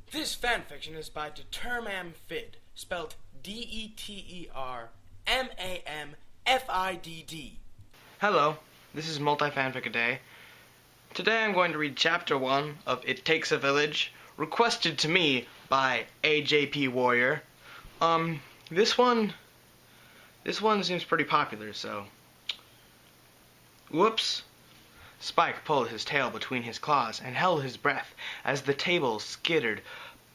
This fanfiction is by determamfidd, spelled D-E-T-E-R-M-A-M-F-I-D-D. Hello, this is Multi-Fanfic a Day. Today I'm going to read Chapter 1 of It Takes a Village, requested to me by AJP Warrior. This one seems pretty popular, so... Whoops! Spike pulled his tail between his claws and held his breath as the table skittered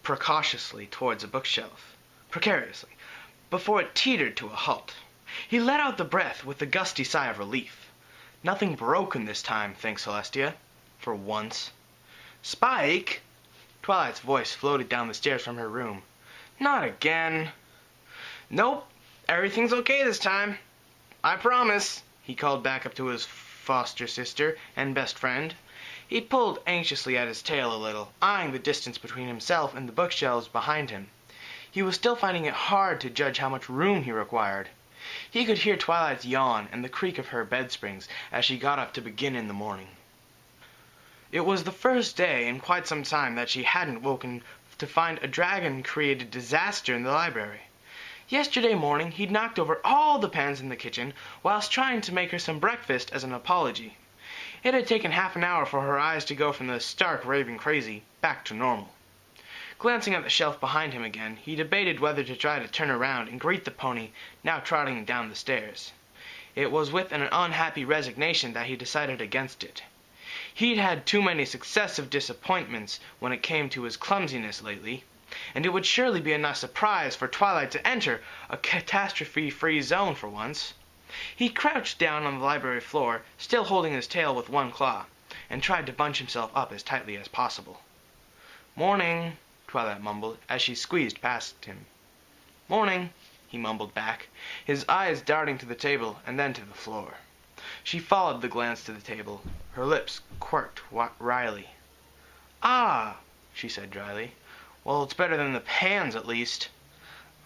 precariously towards a bookshelf, before it teetered to a halt. He let out the breath with a gusty sigh of relief. Nothing broken this time, thanks Celestia. For once. Spike! Twilight's voice floated down the stairs from her room. Not again. Nope, everything's okay this time. I promise, he called back up to his foster sister and best friend. He pulled anxiously at his tail a little, eyeing the distance between himself and the bookshelves behind him. He was still finding it hard to judge how much room he required. He could hear Twilight's yawn and the creak of her bed springs as she got up to begin in the morning. It was the first day in quite some time that she hadn't woken to find a dragon-created disaster in the library. Yesterday morning he'd knocked over all the pans in the kitchen whilst trying to make her some breakfast as an apology. It had taken half an hour for her eyes to go from the stark raving crazy back to normal. Glancing at the shelf behind him again, he debated whether to try to turn around and greet the pony now trotting down the stairs. It was with an unhappy resignation that he decided against it. He'd had too many successive disappointments when it came to his clumsiness lately, and it would surely be a nice surprise for Twilight to enter a catastrophe-free zone for once. He crouched down on the library floor, still holding his tail with one claw, and tried to bunch himself up as tightly as possible. "Morning," Twilight mumbled as she squeezed past him. "Morning," he mumbled back, his eyes darting to the table and then to the floor. She followed the glance to the table. Her lips quirked wryly. "Ah," she said dryly. "Well, it's better than the pans, at least."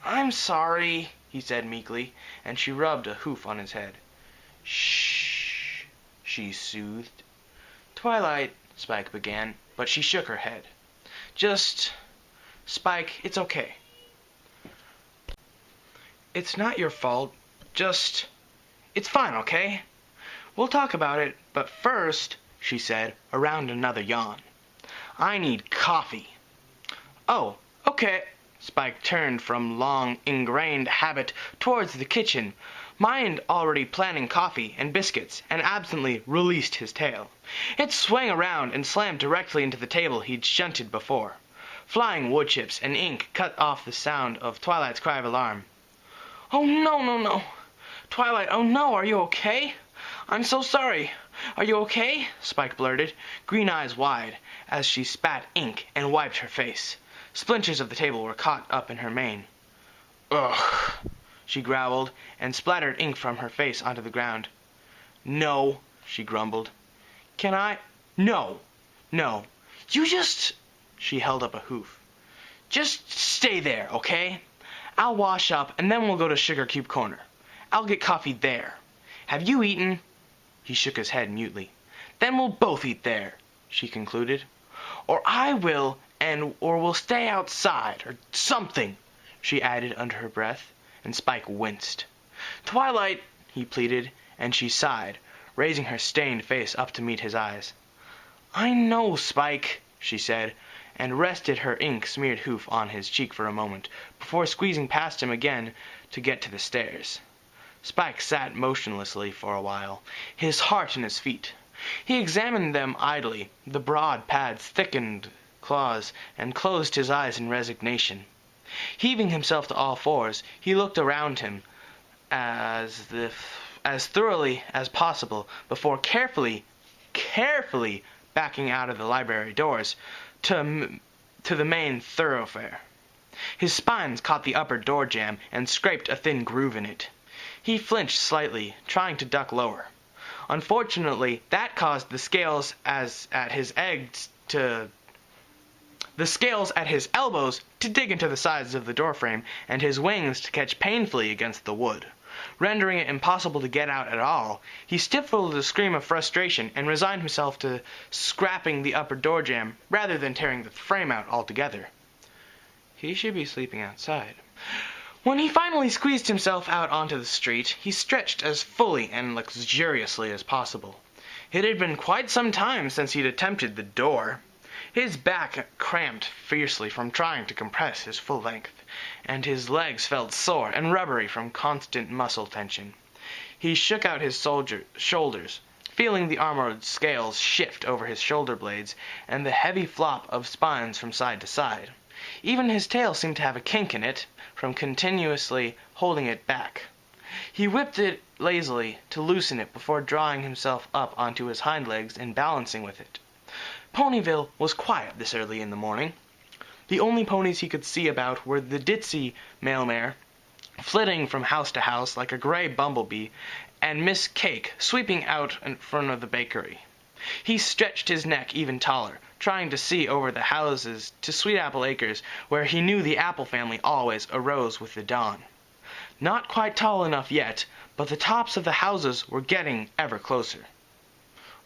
"I'm sorry," he said meekly, and she rubbed a hoof on his head. "Shh," she soothed. "Twilight," Spike began, but she shook her head. Spike, it's okay. It's not your fault. It's fine, okay? We'll talk about it, but first," she said, around another yawn, "I need coffee." "Oh, okay." Spike turned from long, ingrained habit towards the kitchen, mind already planning coffee and biscuits, and absently released his tail. It swung around and slammed directly into the table he'd shunted before. Flying wood chips and ink cut off the sound of Twilight's cry of alarm. "Oh, no. Twilight, oh no, are you okay? I'm so sorry. Are you okay?" Spike blurted, green eyes wide, as she spat ink and wiped her face. Splinters of the table were caught up in her mane. "Ugh," she growled, and splattered ink from her face onto the ground. "No," she grumbled. "Can I?" No. You just..." She held up a hoof. "Just stay there, okay? I'll wash up, and then we'll go to Sugar Cube Corner. I'll get coffee there. Have you eaten?" He shook his head mutely. "Then we'll both eat there," she concluded. "Or I will, or we'll stay outside, or something," she added under her breath, and Spike winced. "Twilight," he pleaded, and she sighed, raising her stained face up to meet his eyes. "I know, Spike," she said, and rested her ink-smeared hoof on his cheek for a moment, before squeezing past him again to get to the stairs. Spike sat motionlessly for a while, his heart in his feet. He examined them idly, the broad pads thickened claws, and closed his eyes in resignation. Heaving himself to all fours, he looked around him as thoroughly as possible before carefully backing out of the library doors to the main thoroughfare. His spines caught the upper door jamb and scraped a thin groove in it. He flinched slightly, trying to duck lower. Unfortunately, that caused the scales at his elbows to dig into the sides of the doorframe and his wings to catch painfully against the wood. Rendering it impossible to get out at all, he stifled a scream of frustration and resigned himself to scrapping the upper door jamb rather than tearing the frame out altogether. He should be sleeping outside. When he finally squeezed himself out onto the street, he stretched as fully and luxuriously as possible. It had been quite some time since he'd attempted the door. His back cramped fiercely from trying to compress his full length, and his legs felt sore and rubbery from constant muscle tension. He shook out his shoulders, feeling the armored scales shift over his shoulder blades and the heavy flop of spines from side to side. Even his tail seemed to have a kink in it from continuously holding it back. He whipped it lazily to loosen it before drawing himself up onto his hind legs and balancing with it. Ponyville was quiet this early in the morning. The only ponies he could see about were the ditzy mail-mare, flitting from house to house like a gray bumblebee, and Miss Cake sweeping out in front of the bakery. He stretched his neck even taller, trying to see over the houses to Sweetapple Acres, where he knew the apple family always arose with the dawn. Not quite tall enough yet, but the tops of the houses were getting ever closer.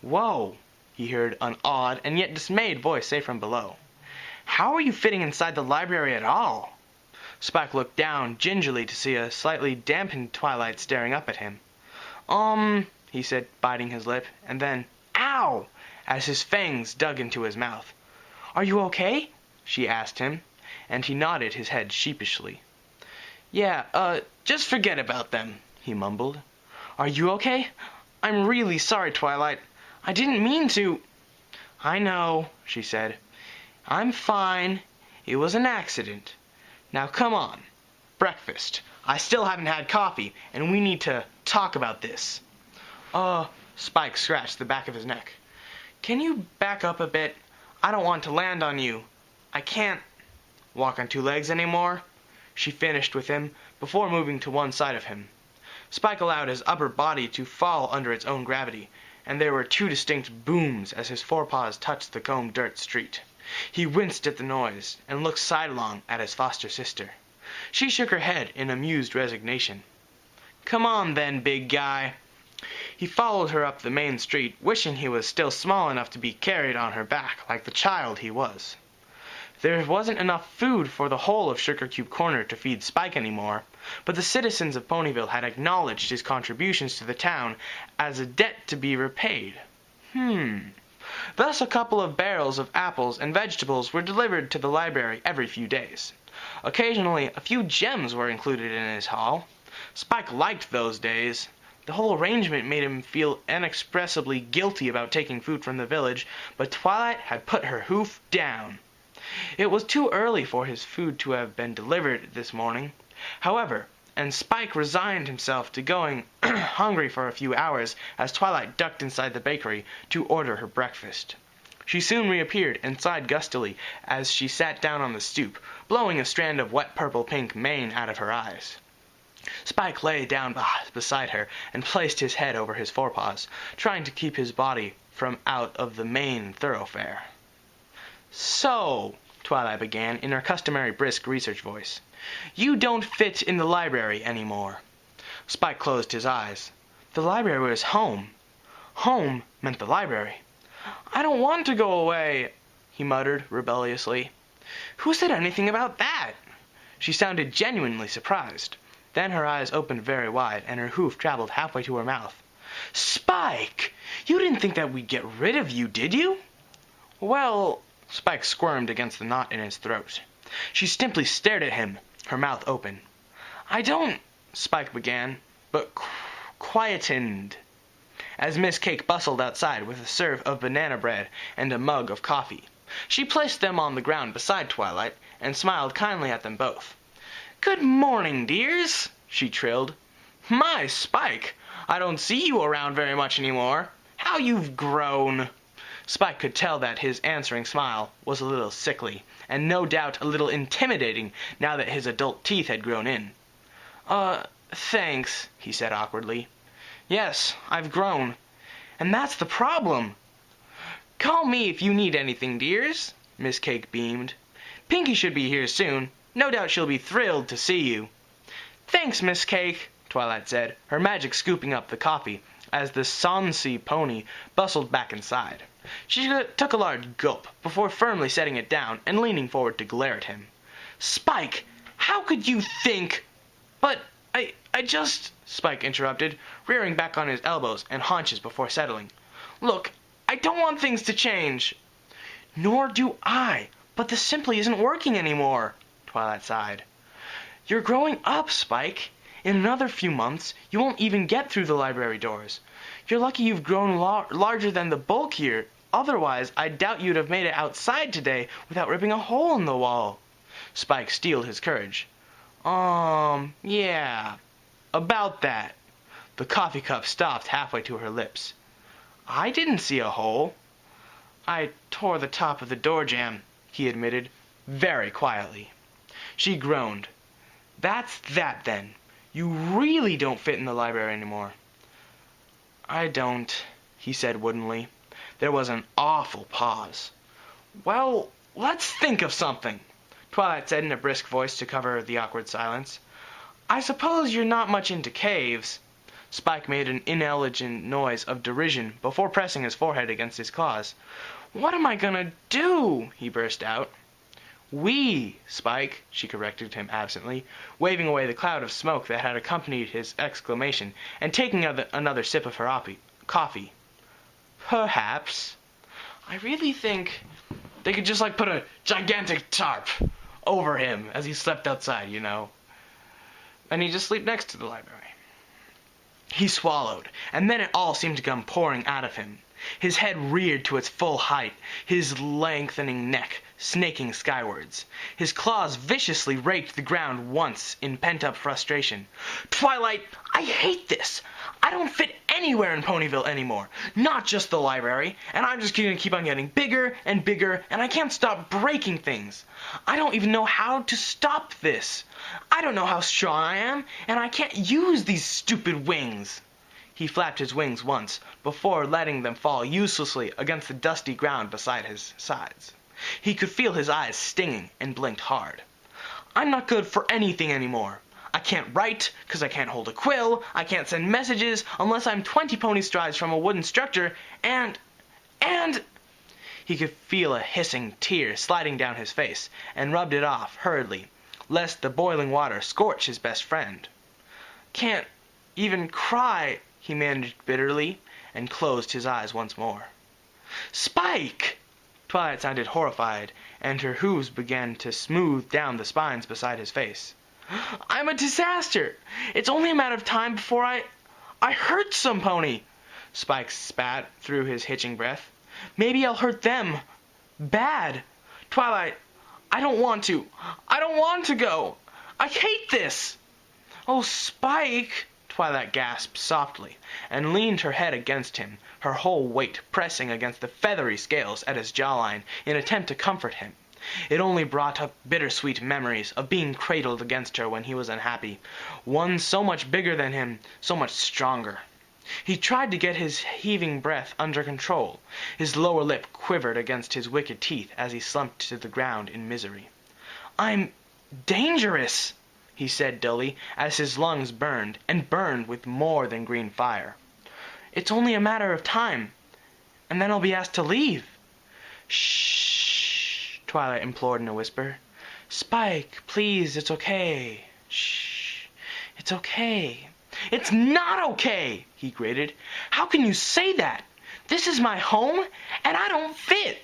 "Whoa," he heard an awed and yet dismayed voice say from below. "How are you fitting inside the library at all?" Spike looked down gingerly to see a slightly dampened Twilight staring up at him. He said, biting his lip, and then, "Ow!" as his fangs dug into his mouth. "Are you okay?" she asked him, and he nodded his head sheepishly. "Yeah, just forget about them," he mumbled. "Are you okay? I'm really sorry, Twilight. I didn't mean to." "I know," she said. "I'm fine. It was an accident. Now come on. Breakfast. I still haven't had coffee, and we need to talk about this." Spike scratched the back of his neck. "Can you back up a bit? I don't want to land on you. I can't walk on two legs anymore," she finished with him, before moving to one side of him. Spike allowed his upper body to fall under its own gravity, and there were two distinct booms as his forepaws touched the combed dirt street. He winced at the noise, and looked sidelong at his foster sister. She shook her head in amused resignation. "Come on then, big guy." He followed her up the main street, wishing he was still small enough to be carried on her back like the child he was. There wasn't enough food for the whole of Sugarcube Corner to feed Spike anymore, but the citizens of Ponyville had acknowledged his contributions to the town as a debt to be repaid. Thus a couple of barrels of apples and vegetables were delivered to the library every few days. Occasionally a few gems were included in his haul. Spike liked those days. The whole arrangement made him feel inexpressibly guilty about taking food from the village, but Twilight had put her hoof down. It was too early for his food to have been delivered this morning, however, and Spike resigned himself to going hungry for a few hours as Twilight ducked inside the bakery to order her breakfast. She soon reappeared and sighed gustily as she sat down on the stoop, blowing a strand of wet purple-pink mane out of her eyes. Spike lay down beside her and placed his head over his forepaws, trying to keep his body from out of the main thoroughfare. "So," Twilight began in her customary brisk research voice, "you don't fit in the library anymore." Spike closed his eyes. The library was home. Home meant the library. "I don't want to go away," he muttered rebelliously. "Who said anything about that?" She sounded genuinely surprised. Then her eyes opened very wide, and her hoof traveled halfway to her mouth. "Spike! You didn't think that we'd get rid of you, did you?" "Well," Spike squirmed against the knot in his throat. She simply stared at him, her mouth open. "I don't," Spike began, but quietened as Miss Cake bustled outside with a serve of banana bread and a mug of coffee. She placed them on the ground beside Twilight and smiled kindly at them both. "Good morning, dears," she trilled. "My, Spike, I don't see you around very much anymore. How you've grown." Spike could tell that his answering smile was a little sickly, and no doubt a little intimidating now that his adult teeth had grown in. Thanks," he said awkwardly. "Yes, I've grown. And that's the problem." "Call me if you need anything, dears," Miss Cake beamed. "Pinky should be here soon. No doubt she'll be thrilled to see you." "Thanks, Miss Cake," Twilight said, her magic scooping up the coffee as the Sonsy pony bustled back inside. She took a large gulp before firmly setting it down and leaning forward to glare at him. Spike, how could you think... But I just... Spike interrupted, rearing back on his elbows and haunches before settling. Look, I don't want things to change. Nor do I, but this simply isn't working anymore, Twilight sighed. You're growing up, Spike. In another few months, you won't even get through the library doors. You're lucky you've grown larger than the bulk here. Otherwise, I doubt you'd have made it outside today without ripping a hole in the wall. Spike steeled his courage. Yeah, about that. The coffee cup stopped halfway to her lips. I didn't see a hole. I tore the top of the door jamb, he admitted, very quietly. She groaned. That's that, then. You really don't fit in the library anymore. I don't, he said woodenly. There was an awful pause. Well, let's think of something, Twilight said in a brisk voice to cover the awkward silence. I suppose you're not much into caves. Spike made an inelegant noise of derision before pressing his forehead against his claws. What am I gonna do? He burst out. We, Spike, she corrected him absently, waving away the cloud of smoke that had accompanied his exclamation and taking another sip of her coffee. Perhaps. I really think they could just put a gigantic tarp over him as he slept outside, And he'd just sleep next to the library. He swallowed, and then it all seemed to come pouring out of him. His head reared to its full height, his lengthening neck snaking skywards. His claws viciously raked the ground once in pent-up frustration. Twilight, I hate this! I don't fit anywhere in Ponyville anymore, not just the library, and I'm just gonna keep on getting bigger and bigger, and I can't stop breaking things. I don't even know how to stop this. I don't know how strong I am, and I can't use these stupid wings. He flapped his wings once, before letting them fall uselessly against the dusty ground beside his sides. He could feel his eyes stinging and blinked hard. I'm not good for anything anymore. I can't write, because I can't hold a quill. I can't send messages unless I'm 20 pony strides from a wooden structure, and... He could feel a hissing tear sliding down his face, and rubbed it off hurriedly, lest the boiling water scorch his best friend. Can't even cry, he managed bitterly, and closed his eyes once more. Spike! Twilight sounded horrified, and her hooves began to smooth down the spines beside his face. I'm a disaster! It's only a matter of time before I hurt some pony! Spike spat through his hitching breath. Maybe I'll hurt them. Bad! Twilight, I don't want to. I don't want to go. I hate this! Oh, Spike! Twilight gasped softly, and leaned her head against him, her whole weight pressing against the feathery scales at his jawline in attempt to comfort him. It only brought up bittersweet memories of being cradled against her when he was unhappy, one so much bigger than him, so much stronger. He tried to get his heaving breath under control. His lower lip quivered against his wicked teeth as he slumped to the ground in misery. I'm dangerous, he said dully, as his lungs burned, and burned with more than green fire. It's only a matter of time, and then I'll be asked to leave. Shh, Twilight implored in a whisper. Spike, please, it's okay. Shh, it's okay. It's not okay, he grated. How can you say that? This is my home, and I don't fit.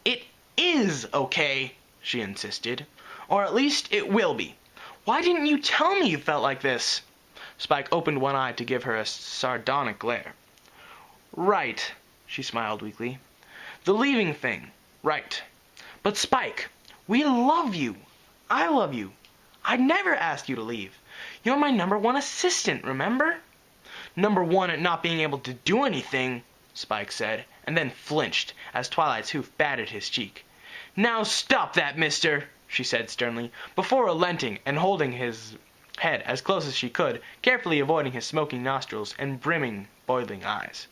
It is okay, she insisted. Or at least it will be. Why didn't you tell me you felt like this? Spike opened one eye to give her a sardonic glare. Right, she smiled weakly. The leaving thing, right. But Spike, we love you. I love you. I'd never ask you to leave. You're my #1 assistant, remember? #1 at not being able to do anything, Spike said, and then flinched as Twilight's hoof batted his cheek. Now stop that, mister, she said sternly, before relenting and holding his head as close as she could, carefully avoiding his smoking nostrils and brimming, boiling eyes.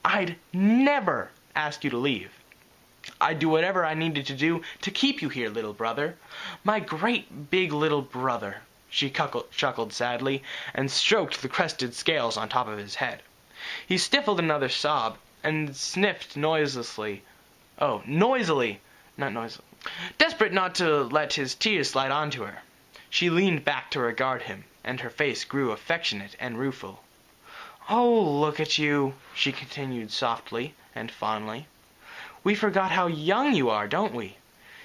I'd never ask you to leave. I'd do whatever I needed to do to keep you here, little brother. My great big little brother. She chuckled sadly, and stroked the crested scales on top of his head. He stifled another sob, and sniffed noisily. Oh, noisily! Not noisily. desperate not to let his tears slide onto her. She leaned back to regard him, and her face grew affectionate and rueful. "Oh, look at you," she continued softly and fondly. "We forgot how young you are, don't we?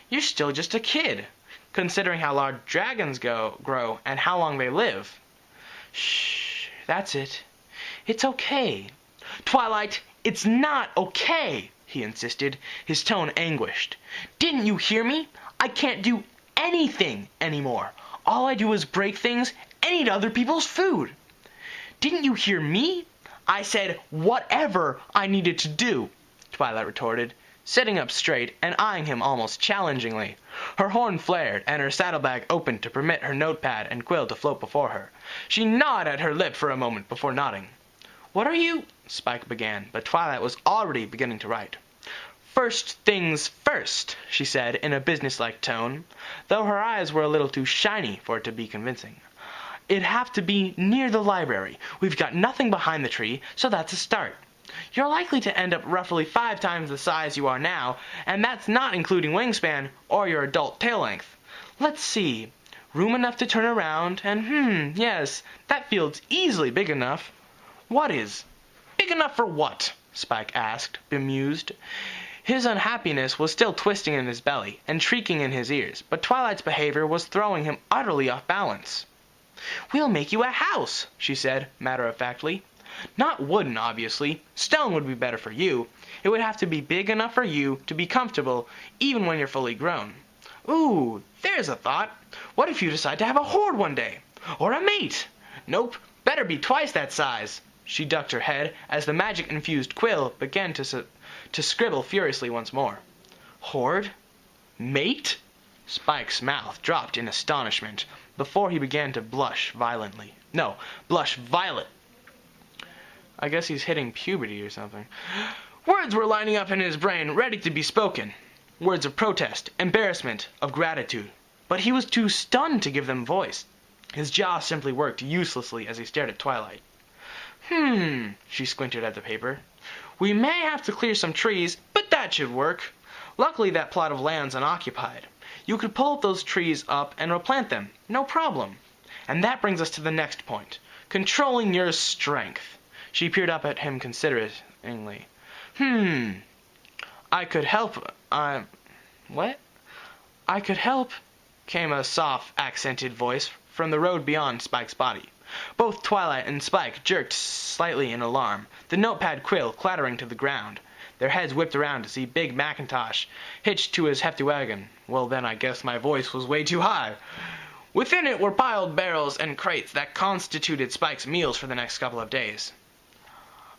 You're still just a kid, considering how large dragons grow and how long they live." "Shh, that's it. It's okay." "Twilight, it's not okay," he insisted, his tone anguished. "Didn't you hear me? I can't do anything anymore. All I do is break things and eat other people's food." "Didn't you hear me? I said whatever I needed to do," Twilight retorted, sitting up straight and eyeing him almost challengingly. Her horn flared, and her saddlebag opened to permit her notepad and quill to float before her. She gnawed at her lip for a moment before nodding. "What are you—" Spike began, but Twilight was already beginning to write. "First things first," she said in a businesslike tone, though her eyes were a little too shiny for it to be convincing. "It'd have to be near the library. We've got nothing behind the tree, so that's a start. You're likely to end up roughly 5 times the size you are now, and that's not including wingspan or your adult tail length. Let's see. Room enough to turn around, and yes, that field's easily big enough." "What is? Big enough for what?" Spike asked, bemused. His unhappiness was still twisting in his belly and shrieking in his ears, but Twilight's behavior was throwing him utterly off balance. "We'll make you a house," she said, matter-of-factly. "Not wooden, obviously. Stone would be better for you. It would have to be big enough for you to be comfortable, even when you're fully grown. Ooh, there's a thought. What if you decide to have a horde one day? Or a mate? Nope, better be twice that size." She ducked her head as the magic-infused quill began to scribble furiously once more. "Horde? Mate?" Spike's mouth dropped in astonishment before he began to blush violently. No, blush violet. I guess he's hitting puberty or something. Words were lining up in his brain, ready to be spoken. Words of protest, embarrassment, of gratitude. But he was too stunned to give them voice. His jaw simply worked uselessly as he stared at Twilight. She squinted at the paper. "We may have to clear some trees, but that should work. Luckily that plot of land's unoccupied. You could pull those trees up and replant them, no problem. And that brings us to the next point. Controlling your strength." She peered up at him consideringly. I could help, what? "I could help," came a soft, accented voice from the road beyond Spike's body. Both Twilight and Spike jerked slightly in alarm, the notepad quill clattering to the ground. Their heads whipped around to see big Macintosh hitched to his hefty wagon. Well, then I guess my voice was way too high. Within it were piled barrels and crates that constituted Spike's meals for the next couple of days.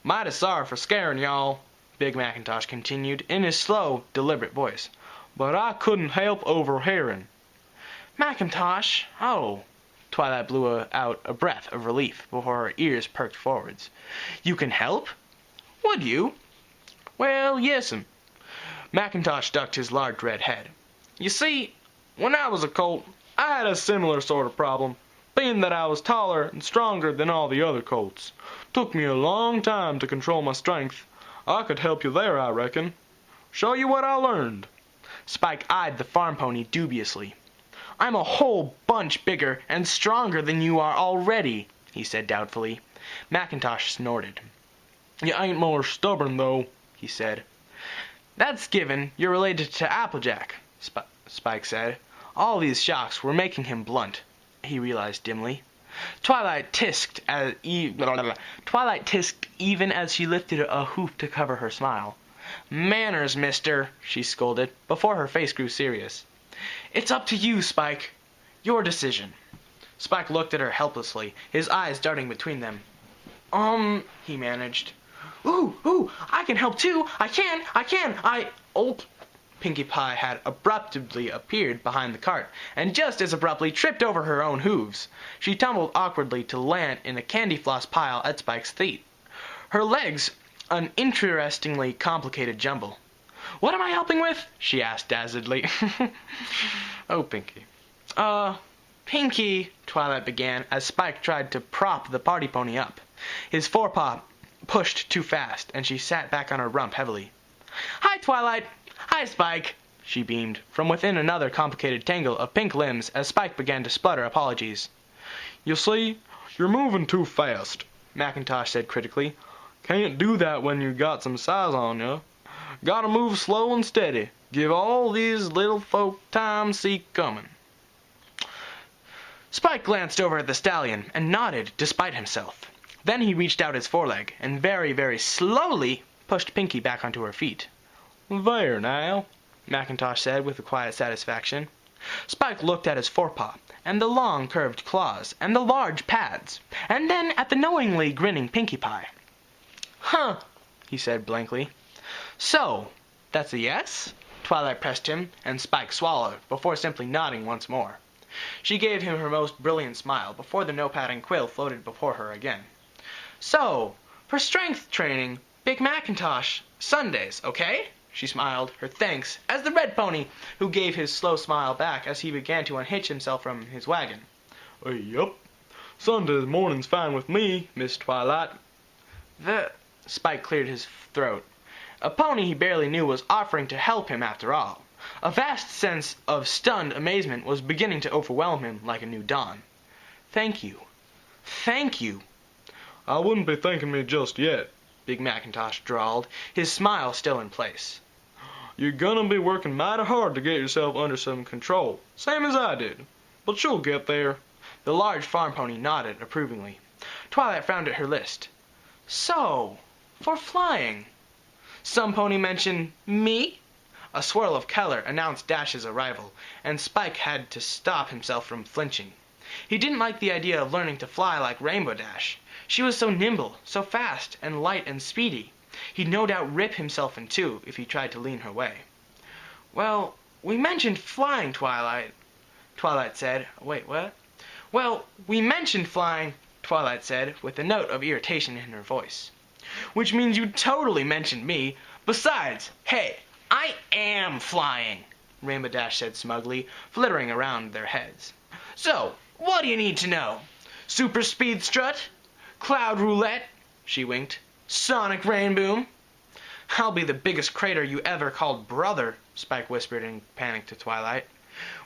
"Mighty sorry for scaring y'all," Big Macintosh continued in his slow, deliberate voice, "but I couldn't help overhearing." "Macintosh? Oh." Twilight blew out a breath of relief before her ears perked forwards. "You can help? Would you?" "Well, yes'm." Macintosh ducked his large red head. "You see, when I was a colt, I had a similar sort of problem, being that I was taller and stronger than all the other colts. Took me a long time to control my strength. I could help you there, I reckon. Show you what I learned." Spike eyed the farm pony dubiously. "I'm a whole bunch bigger and stronger than you are already," he said doubtfully. Macintosh snorted. "You ain't more stubborn, though," he said. "That's given you're related to Applejack," Spike said. All these shocks were making him blunt, he realized dimly. Twilight tisked even as she lifted a hoof to cover her smile. "Manners, mister," she scolded, before her face grew serious. "It's up to you, Spike. Your decision." Spike looked at her helplessly, his eyes darting between them. He managed. Ooh, I can help too. I can. Old Pinkie Pie had abruptly appeared behind the cart, and just as abruptly tripped over her own hooves. She tumbled awkwardly to land in a candy floss pile at Spike's feet. Her legs, an interestingly complicated jumble. "What am I helping with?" she asked dazedly. "Oh, Pinkie." Pinkie," Twilight began as Spike tried to prop the party pony up. His forepaw pushed too fast, and she sat back on her rump heavily. "Hi, Twilight. Hi, Spike." she beamed, from within another complicated tangle of pink limbs as Spike began to splutter apologies. You see, you're moving too fast, Macintosh said critically. Can't do that when you got some size on you. Gotta move slow and steady. Give all these little folk time to see coming. Spike glanced over at the stallion and nodded despite himself. Then he reached out his foreleg and very, very slowly pushed Pinky back onto her feet. There now, Macintosh said with a quiet satisfaction. Spike looked at his forepaw, and the long curved claws, and the large pads, and then at the knowingly grinning Pinkie Pie. Huh, he said blankly. So, that's a yes? Twilight pressed him, and Spike swallowed, before simply nodding once more. She gave him her most brilliant smile before the notepad and quill floated before her again. So, for strength training, Big Macintosh, Sundays, okay? She smiled her thanks as the red pony, who gave his slow smile back as he began to unhitch himself from his wagon. Yup. Sunday morning's fine with me, Miss Twilight. Spike cleared his throat. A pony he barely knew was offering to help him after all. A vast sense of stunned amazement was beginning to overwhelm him like a new dawn. Thank you. Thank you. I wouldn't be thanking me just yet, Big Macintosh drawled, his smile still in place. You're gonna be working mighty hard to get yourself under some control, same as I did. But you'll get there. The large farm pony nodded approvingly. Twilight frowned at her list. So, for flying. Some pony mention me? A swirl of color announced Dash's arrival, and Spike had to stop himself from flinching. He didn't like the idea of learning to fly like Rainbow Dash. She was so nimble, so fast, and light and speedy. He'd no doubt rip himself in two if he tried to lean her way. Well, we mentioned flying, Twilight, Twilight said. Wait, what? Well, we mentioned flying, Twilight said, with a note of irritation in her voice. Which means you totally mentioned me. Besides, hey, I am flying, Rainbow Dash said smugly, flittering around their heads. So, what do you need to know? Super speed strut? Cloud roulette? She winked. Sonic rain boom? I'll be the biggest crater you ever called brother, Spike whispered in panic to Twilight.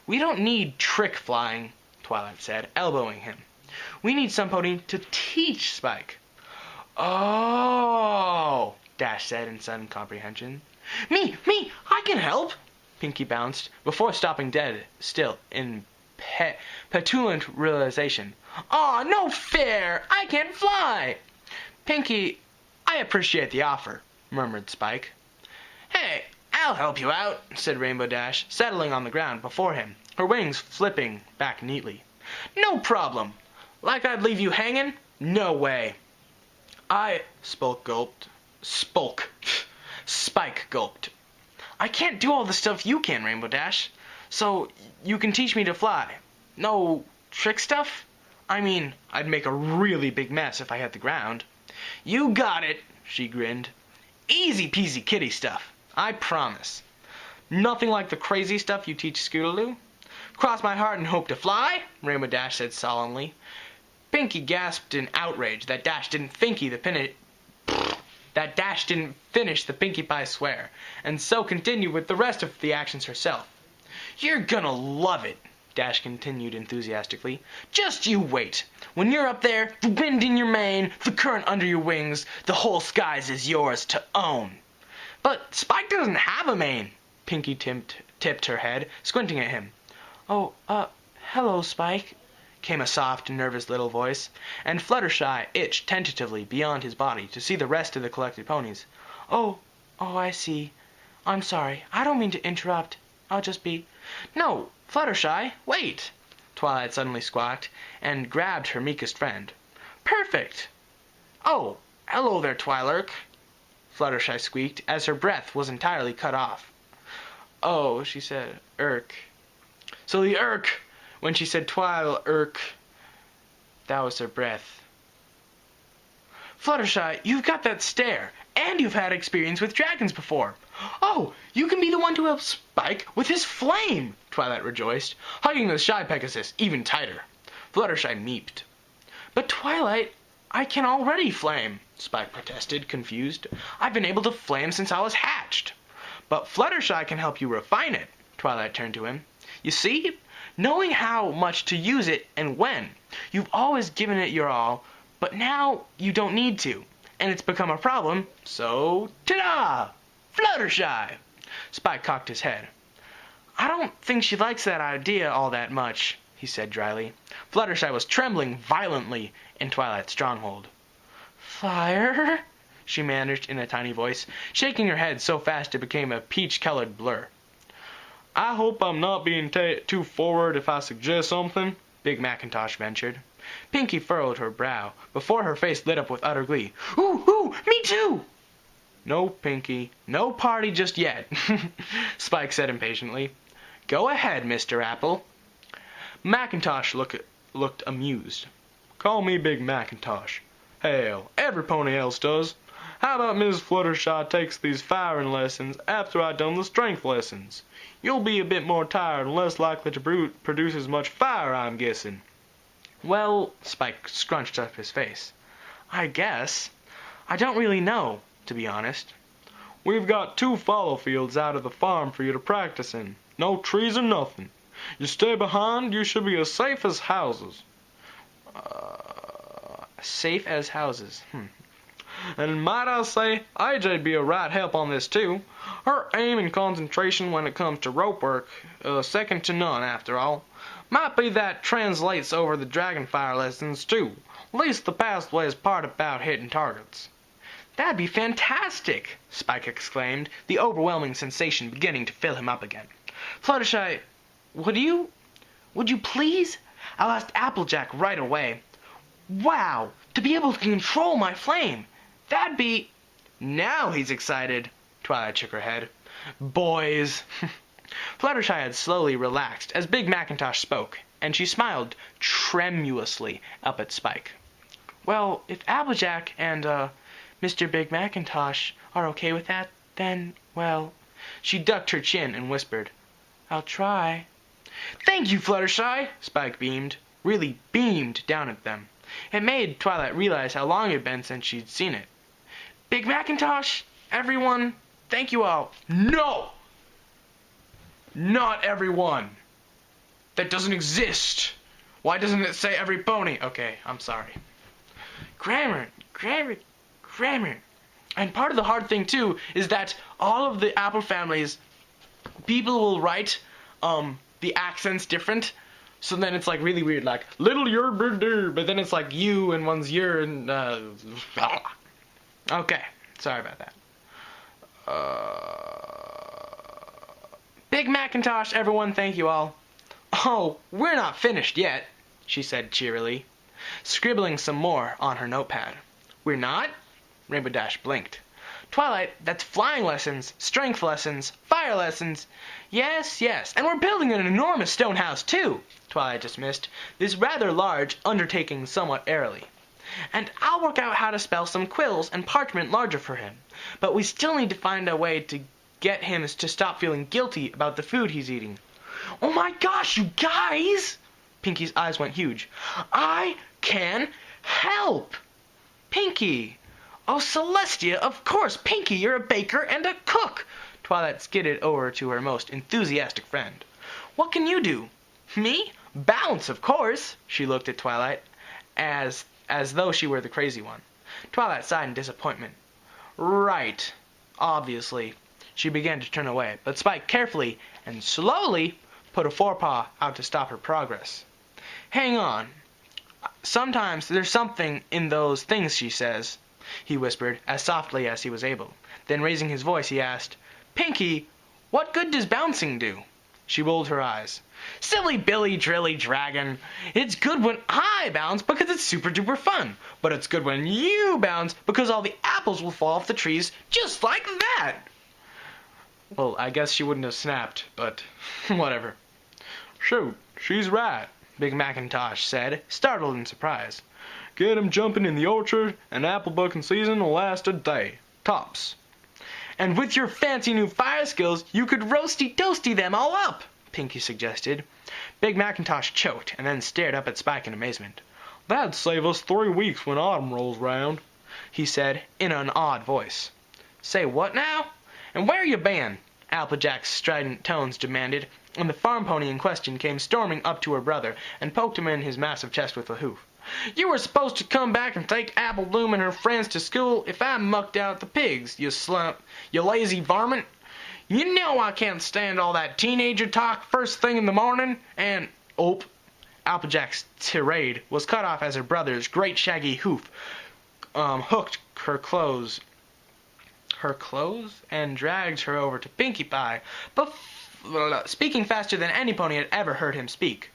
We don't need trick flying, Twilight said, elbowing him. We need somebody to teach Spike. Oh, Dash said in sudden comprehension. Me, I can help, Pinky bounced, before stopping dead still in petulant realization. Aw, no fair! I can't fly! Pinky, I appreciate the offer, murmured Spike. Hey, I'll help you out, said Rainbow Dash, settling on the ground before him, her wings flipping back neatly. No problem. Like I'd leave you hanging? No way. Spike gulped. I can't do all the stuff you can, Rainbow Dash. So, you can teach me to fly. No trick stuff? I mean, I'd make a really big mess if I hit the ground. You got it, she grinned. Easy peasy kitty stuff, I promise. Nothing like the crazy stuff you teach Scootaloo. Cross my heart and hope to fly, Rainbow Dash said solemnly. Pinky gasped in outrage that Dash didn't finish the Pinkie Pie swear, and so continued with the rest of the actions herself. You're gonna love it, Dash continued enthusiastically. Just you wait. When you're up there, the wind in your mane, the current under your wings, the whole skies is yours to own. But Spike doesn't have a mane. Pinky tipped her head, squinting at him. Oh, hello, Spike, came a soft, nervous little voice, and Fluttershy itched tentatively beyond his body to see the rest of the collected ponies. Oh, I see. I'm sorry. I don't mean to interrupt. I'll just be... No, Fluttershy, wait! Twilight suddenly squawked, and grabbed her meekest friend. Perfect! Oh, hello there, Twilurk, Fluttershy squeaked, as her breath was entirely cut off. Oh, she said, Irk. So the Irk, when she said Twilurk, that was her breath. Fluttershy, you've got that stare, and you've had experience with dragons before. Oh, you can be the one to help Spike with his flame, Twilight rejoiced, hugging the shy Pegasus even tighter. Fluttershy meeped. But Twilight, I can already flame, Spike protested, confused. I've been able to flame since I was hatched. But Fluttershy can help you refine it. Twilight turned to him. You see, knowing how much to use it and when. You've always given it your all, but now you don't need to. And it's become a problem, so ta-da! Fluttershy! Spike cocked his head. I don't think she likes that idea all that much, he said dryly. Fluttershy was trembling violently in Twilight's stronghold. Fire? She managed in a tiny voice, shaking her head so fast it became a peach-colored blur. I hope I'm not being too forward if I suggest something, Big Macintosh ventured. Pinky furrowed her brow before her face lit up with utter glee. Ooh, me too! No, Pinky, no party just yet, Spike said impatiently. Go ahead, Mr. Apple. Macintosh looked amused. Call me Big Macintosh. Hell, every pony else does. How about Miss Fluttershy takes these firing lessons after I done the strength lessons? You'll be a bit more tired and less likely to produce as much fire, I'm guessing. Well, Spike scrunched up his face. I guess. I don't really know, to be honest. We've got 2 follow fields out of the farm for you to practice in. No trees or nothing. You stay behind, you should be as safe as houses. Safe as houses. And might I say, AJ'd be a right help on this too. Her aim and concentration when it comes to rope work, second to none after all. Might be that translates over the dragonfire lessons too. At least the pathway's part about hitting targets. That'd be fantastic, Spike exclaimed, the overwhelming sensation beginning to fill him up again. Fluttershy, would you please? I'll ask Applejack right away. Wow, to be able to control my flame. That'd be... Now he's excited. Twilight shook her head. Boys. Fluttershy had slowly relaxed as Big Macintosh spoke, and she smiled tremulously up at Spike. Well, if Applejack and, Mr. Big Macintosh are okay with that, then, well... She ducked her chin and whispered, I'll try. Thank you, Fluttershy, Spike beamed. Really beamed down at them. It made Twilight realize how long it had been since she'd seen it. Big Macintosh, everyone, thank you all. No! Not everyone. That doesn't exist. Why doesn't it say every pony? Okay, I'm sorry. Grammar. And part of the hard thing, too, is that all of the Apple families, people will write the accents different. So then it's like really weird, like little your bird, but then it's like you and one's your and okay, sorry about that. Big Macintosh, everyone, thank you all. Oh, we're not finished yet, she said cheerily, scribbling some more on her notepad. We're not? Rainbow Dash blinked. Twilight, that's flying lessons, strength lessons, fire lessons. Yes, and we're building an enormous stone house, too, Twilight dismissed, this rather large undertaking somewhat airily. And I'll work out how to spell some quills and parchment larger for him. But we still need to find a way to get him to stop feeling guilty about the food he's eating. Oh my gosh, you guys! Pinky's eyes went huge. I can help! Pinky! Oh, Celestia, of course, Pinky, you're a baker and a cook! Twilight skidded over to her most enthusiastic friend. What can you do? Me? Bounce, of course! She looked at Twilight, as though she were the crazy one. Twilight sighed in disappointment. Right. Obviously. She began to turn away, but Spike carefully and slowly put a forepaw out to stop her progress. Hang on. Sometimes there's something in those things she says, he whispered, as softly as he was able. Then raising his voice, he asked, Pinky, what good does bouncing do? She rolled her eyes. Silly Billy Drilly Dragon. It's good when I bounce because it's super duper fun. But it's good when you bounce because all the apples will fall off the trees just like that. Well, I guess she wouldn't have snapped, but whatever. Shoot, she's right, Big Macintosh said, startled and surprised. Get 'em jumping in the orchard, and apple bucking season will last a day. Tops. And with your fancy new fire skills, you could roasty-toasty them all up, Pinky suggested. Big Macintosh choked and then stared up at Spike in amazement. That'd save us 3 weeks when autumn rolls round, he said in an odd voice. Say what now? And where you been? Applejack's strident tones demanded, and the farm pony in question came storming up to her brother and poked him in his massive chest with a hoof. "You were supposed to come back and take Apple Bloom and her friends to school if I mucked out the pigs, you lazy varmint. You know I can't stand all that teenager talk first thing in the morning, and—" Applejack's tirade was cut off as her brother's great shaggy hoof hooked her clothes and dragged her over to Pinkie Pie, speaking faster than any pony had ever heard him speak.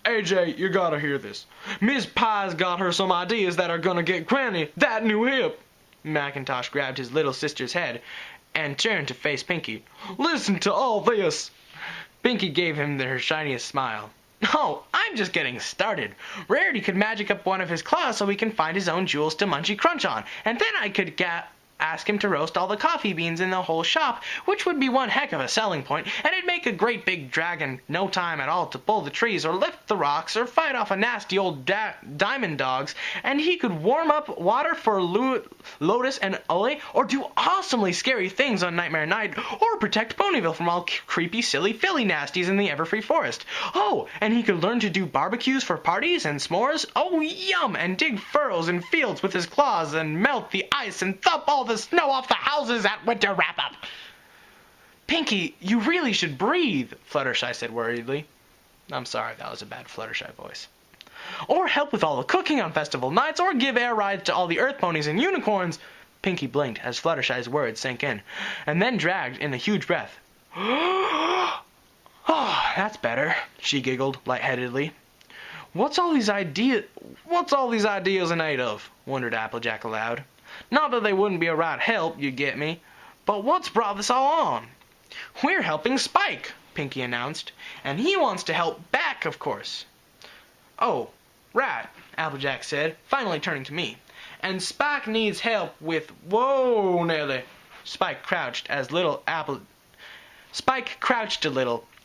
"AJ, you gotta hear this. Miss Pie's got her some ideas that are gonna get Granny that new hip." Macintosh grabbed his little sister's head and turned to face Pinkie. "Listen to all this." Pinkie gave him her shiniest smile. "Oh, I'm just getting started. Rarity could magic up one of his claws so he can find his own jewels to munchy crunch on, and then I could ask him to roast all the coffee beans in the whole shop, which would be one heck of a selling point, and it'd make a great big dragon no time at all to pull the trees or lift the rocks or fight off a nasty old diamond dogs, and he could warm up water for Lotus and Ole, or do awesomely scary things on Nightmare Night, or protect Ponyville from all creepy, silly, filly nasties in the Everfree Forest. Oh, and he could learn to do barbecues for parties and s'mores, oh yum, and dig furrows in fields with his claws and melt the ice and thump all the snow off the houses at winter wrap-up." "Pinkie, you really should breathe," Fluttershy said worriedly. I'm sorry, that was a bad Fluttershy voice. "Or help with all the cooking on festival nights, or give air rides to all the earth ponies and unicorns." Pinkie blinked as Fluttershy's words sank in, and then dragged in a huge breath. "Oh, that's better," she giggled lightheadedly. What's all these ideas in aid of?" wondered Applejack aloud. "Not that they wouldn't be a right help, you get me, but what's brought this all on?" "We're helping Spike," Pinkie announced, "and he wants to help back, of course." "Oh, right," Applejack said, finally turning to me. "And Spike needs help with—" "Whoa, Nelly!" Spike crouched a little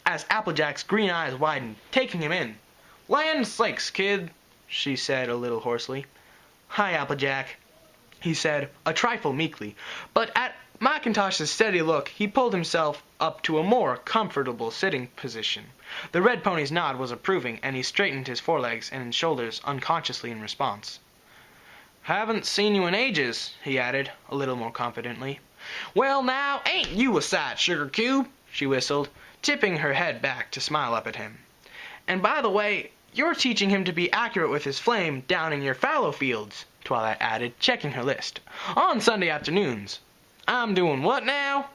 as Applejack's green eyes widened, taking him in. "Land sakes, kid," she said a little hoarsely. "Hi, Applejack," he said, a trifle meekly, but at Macintosh's steady look he pulled himself up to a more comfortable sitting position. The red pony's nod was approving, and he straightened his forelegs and shoulders unconsciously in response. "Haven't seen you in ages," he added, a little more confidently. "Well now, ain't you a sight, Sugar Cube?" she whistled, tipping her head back to smile up at him. "And by the way, you're teaching him to be accurate with his flame down in your fallow fields," Twilight added, checking her list. "On Sunday afternoons." "I'm doing what now?"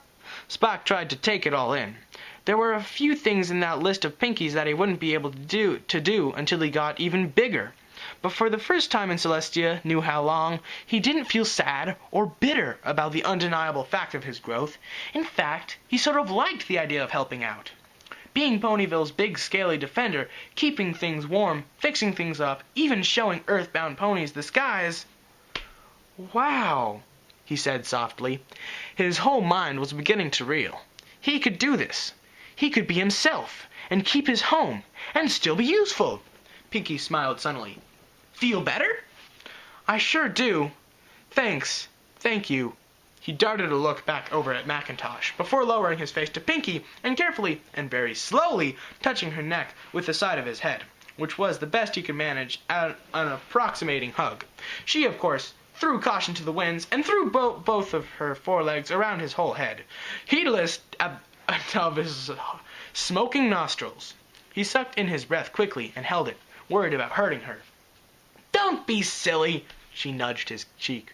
Spike tried to take it all in. There were a few things in that list of Pinkie's that he wouldn't be able to do until he got even bigger. But for the first time in Celestia knew how long, he didn't feel sad or bitter about the undeniable fact of his growth. In fact, he sort of liked the idea of helping out. Being Ponyville's big scaly defender, keeping things warm, fixing things up, even showing earthbound ponies the skies. "Wow," he said softly. His whole mind was beginning to reel. He could do this. He could be himself, and keep his home, and still be useful. Pinkie smiled sunnily. "Feel better?" "I sure do. Thanks. Thank you." He darted a look back over at Macintosh, before lowering his face to Pinkie and carefully and very slowly touching her neck with the side of his head, which was the best he could manage at an approximating hug. She, of course, threw caution to the winds and threw both of her forelegs around his whole head, heedless of his smoking nostrils. He sucked in his breath quickly and held it, worried about hurting her. "Don't be silly," she nudged his cheek.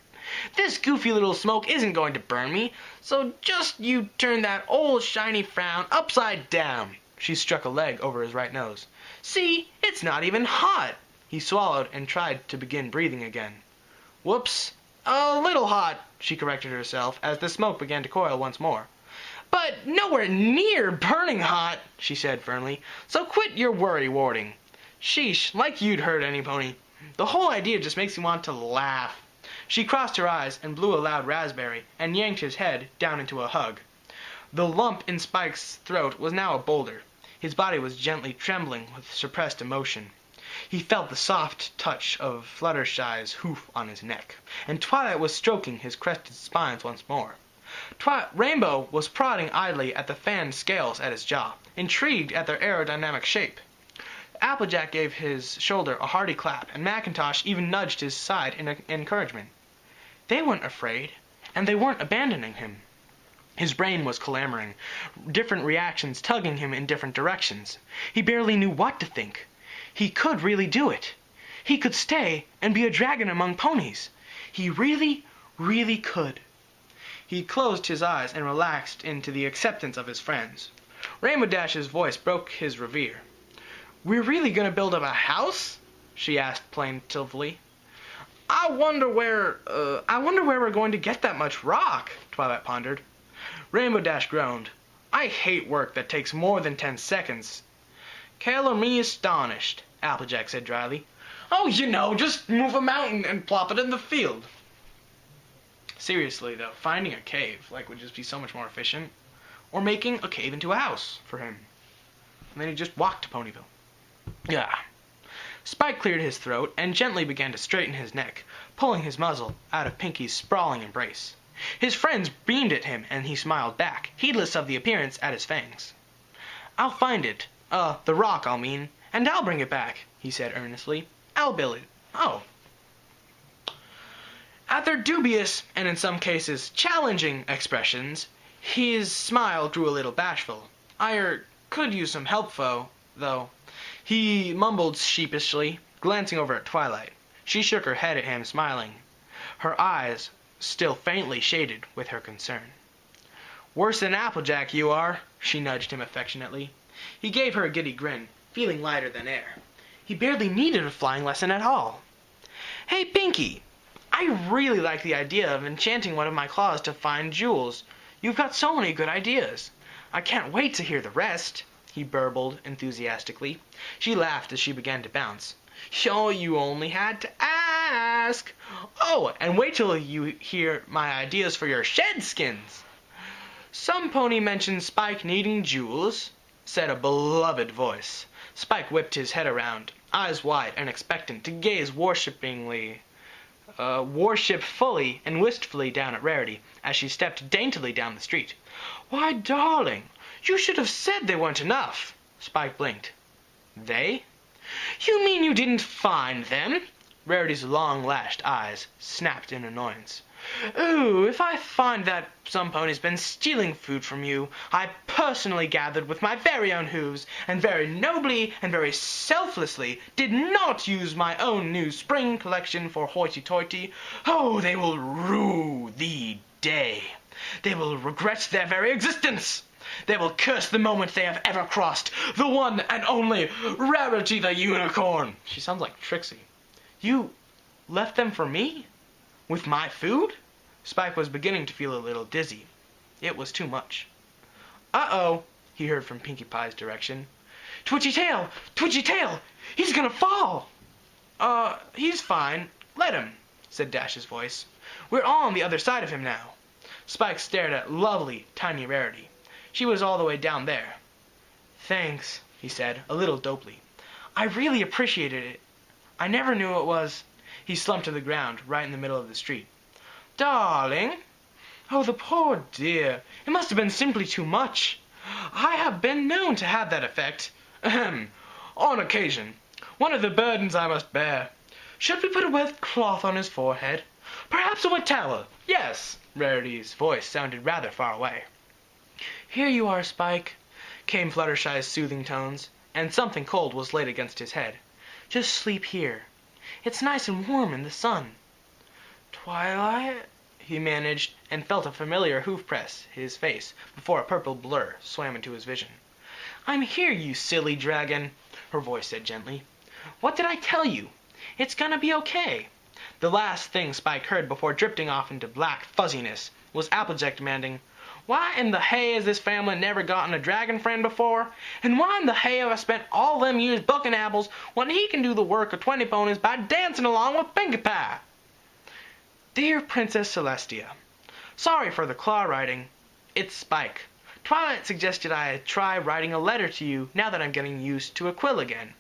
"This goofy little smoke isn't going to burn me, so just you turn that old shiny frown upside down." She struck a leg over his right nose. "See, it's not even hot." He swallowed and tried to begin breathing again. "Whoops, a little hot," she corrected herself as the smoke began to coil once more. "But nowhere near burning hot," she said firmly, "so quit your worry-warding." "Sheesh, like you'd hurt any pony. The whole idea just makes me want to laugh." She crossed her eyes and blew a loud raspberry and yanked his head down into a hug. The lump in Spike's throat was now a boulder. His body was gently trembling with suppressed emotion. He felt the soft touch of Fluttershy's hoof on his neck, and Twilight was stroking his crested spines once more. Rainbow was prodding idly at the fanned scales at his jaw, intrigued at their aerodynamic shape. Applejack gave his shoulder a hearty clap, and Macintosh even nudged his side in encouragement. They weren't afraid, and they weren't abandoning him. His brain was clamoring, different reactions tugging him in different directions. He barely knew what to think. He could really do it. He could stay and be a dragon among ponies. He really, really could. He closed his eyes and relaxed into the acceptance of his friends. Rainbow Dash's voice broke his reverie. "We're really going to build up a house?" she asked plaintively. I wonder where we're going to get that much rock," Twilight pondered. Rainbow Dash groaned. "I hate work that takes more than 10 seconds. "Color me astonished," Applejack said dryly. "Oh, just move a mountain and plop it in the field." Seriously, though, finding a cave, would just be so much more efficient. Or making a cave into a house for him. And then he just walked to Ponyville. Yeah. Spike cleared his throat and gently began to straighten his neck, pulling his muzzle out of Pinky's sprawling embrace. His friends beamed at him, and he smiled back, heedless of the appearance at his fangs. "I'll find it. The rock, I mean, and I'll bring it back," he said earnestly. "I'll build it." "Oh." At their dubious, and in some cases challenging, expressions, his smile grew a little bashful. "I could use some help, though," he mumbled sheepishly, glancing over at Twilight. She shook her head at him, smiling, her eyes still faintly shaded with her concern. "Worse than Applejack, you are," she nudged him affectionately. He gave her a giddy grin, feeling lighter than air. He barely needed a flying lesson at all. "Hey, Pinky, I really like the idea of enchanting one of my claws to find jewels. You've got so many good ideas. I can't wait to hear the rest," he burbled enthusiastically. She laughed as she began to bounce. "Oh, you only had to ask. Oh, and wait till you hear my ideas for your shed skins." "Some pony mentioned Spike needing jewels," said a beloved voice. Spike whipped his head around, eyes wide and expectant, to gaze worshipfully and wistfully down at Rarity as she stepped daintily down the street. "Why, darling, you should have said they weren't enough." Spike blinked. "They? You mean you didn't find them?" Rarity's long-lashed eyes snapped in annoyance. "Ooh, if I find that some pony's been stealing food from you, I personally gathered with my very own hooves, and very nobly and very selflessly did not use my own new spring collection for hoity-toity, oh, they will rue the day. They will regret their very existence. They will curse the moment they have ever crossed the one and only Rarity the Unicorn." She sounds like Trixie. "You left them for me? With my food?" Spike was beginning to feel a little dizzy. It was too much. "Uh-oh," he heard from Pinkie Pie's direction. Twitchy tail! Twitchy tail! He's gonna fall!" He's fine. Let him," said Dash's voice. "We're all on the other side of him now." Spike stared at lovely, tiny Rarity. She was all the way down there. "Thanks," he said, a little dopely. "I really appreciated it. I never knew it was—" He slumped to the ground, right in the middle of the street. "Darling! Oh, the poor dear. It must have been simply too much. I have been known to have that effect. Ahem. On occasion. One of the burdens I must bear. Should we put a wet cloth on his forehead? Perhaps a wet towel. Yes." Rarity's voice sounded rather far away. "Here you are, Spike," came Fluttershy's soothing tones, and something cold was laid against his head. "Just sleep here. It's nice and warm in the sun." "Twilight," he managed, and felt a familiar hoof press his face before a purple blur swam into his vision. "I'm here, you silly dragon," her voice said gently. "What did I tell you? It's gonna be okay." The last thing Spike heard before drifting off into black fuzziness was Applejack demanding, "Why in the hay has this family never gotten a dragon friend before? And why in the hay have I spent all them years bucking apples when he can do the work of 20 ponies by dancing along with Pinkie Pie?" "Dear Princess Celestia, sorry for the claw writing. It's Spike. Twilight suggested I try writing a letter to you now that I'm getting used to a quill again.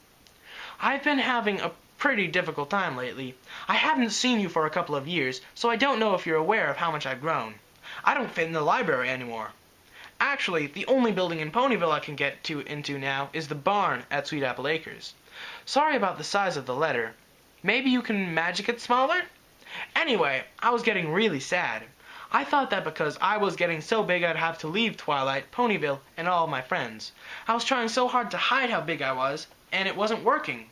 I've been having a pretty difficult time lately. I haven't seen you for a couple of years, so I don't know if you're aware of how much I've grown. I don't fit in the library anymore. Actually, the only building in Ponyville I can get into now is the barn at Sweet Apple Acres. Sorry about the size of the letter. Maybe you can magic it smaller? Anyway, I was getting really sad. I thought that because I was getting so big I'd have to leave Twilight, Ponyville, and all of my friends. I was trying so hard to hide how big I was, and it wasn't working.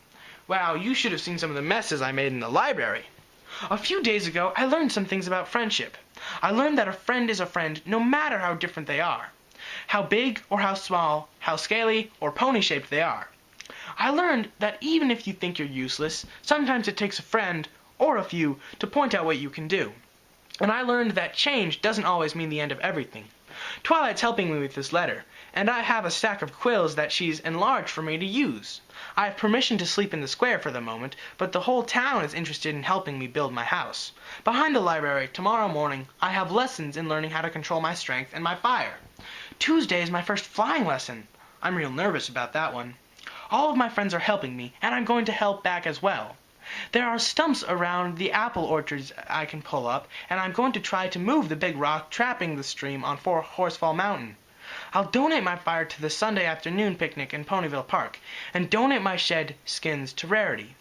Wow, you should have seen some of the messes I made in the library. A few days ago, I learned some things about friendship. I learned that a friend is a friend no matter how different they are. How big or how small, how scaly or pony-shaped they are. I learned that even if you think you're useless, sometimes it takes a friend, or a few, to point out what you can do. And I learned that change doesn't always mean the end of everything. Twilight's helping me with this letter, and I have a stack of quills that she's enlarged for me to use. I have permission to sleep in the square for the moment, but the whole town is interested in helping me build my house. Behind the library, tomorrow morning, I have lessons in learning how to control my strength and my fire. Tuesday is my first flying lesson. I'm real nervous about that one. All of my friends are helping me, and I'm going to help back as well. There are stumps around the apple orchards I can pull up, and I'm going to try to move the big rock trapping the stream on Horsefall Mountain. I'll donate my fire to the Sunday afternoon picnic in Ponyville Park, and donate my shed skins to Rarity.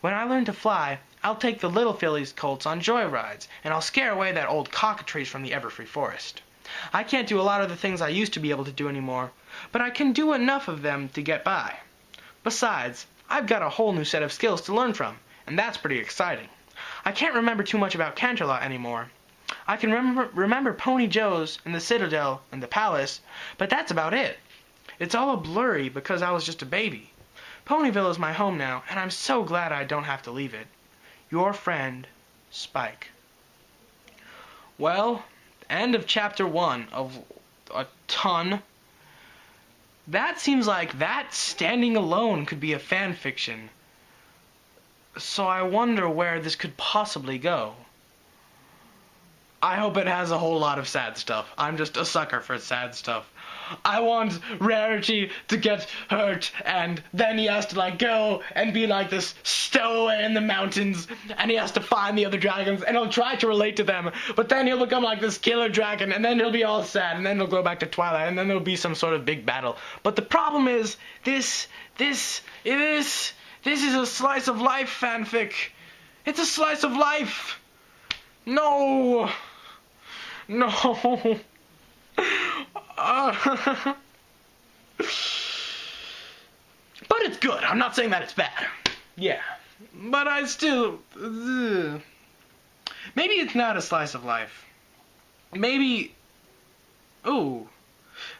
When I learn to fly, I'll take the little fillies' colts on joy rides, and I'll scare away that old cockatrice from the Everfree Forest. I can't do a lot of the things I used to be able to do anymore, but I can do enough of them to get by. Besides, I've got a whole new set of skills to learn from, and that's pretty exciting. I can't remember too much about Canterlot anymore. I can remember Pony Joe's and the Citadel and the Palace, but that's about it. It's all a blurry because I was just a baby. Ponyville is my home now, and I'm so glad I don't have to leave it. Your friend, Spike. Well, end of chapter 1 of a ton. That seems like that standing alone could be a fan fiction. So I wonder where this could possibly go. I hope it has a whole lot of sad stuff. I'm just a sucker for sad stuff. I want Rarity to get hurt, and then he has to go and be like this stowaway in the mountains, and he has to find the other dragons, and he'll try to relate to them, but then he'll become like this killer dragon, and then he'll be all sad, and then he'll go back to Twilight, and then there'll be some sort of big battle. But the problem is, this is a slice of life fanfic. It's a slice of life. No. No. But it's good. I'm not saying that it's bad. Yeah. But I still... Maybe it's not a slice of life. Maybe... Ooh.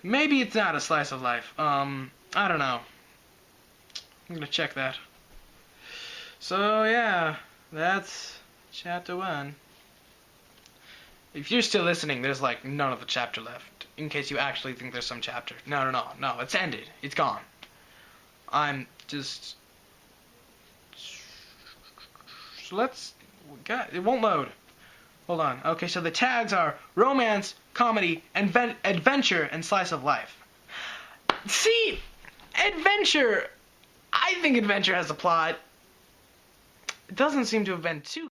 Maybe it's not a slice of life. I don't know. I'm gonna check that. So, yeah. That's chapter 1. If you're still listening, there's none of the chapter left. In case you actually think there's some chapter. No, it's ended. It's gone. I'm just... it won't load. Hold on. Okay, so the tags are romance, comedy, adventure, and slice of life. See? Adventure! I think adventure has a plot. It doesn't seem to have been too...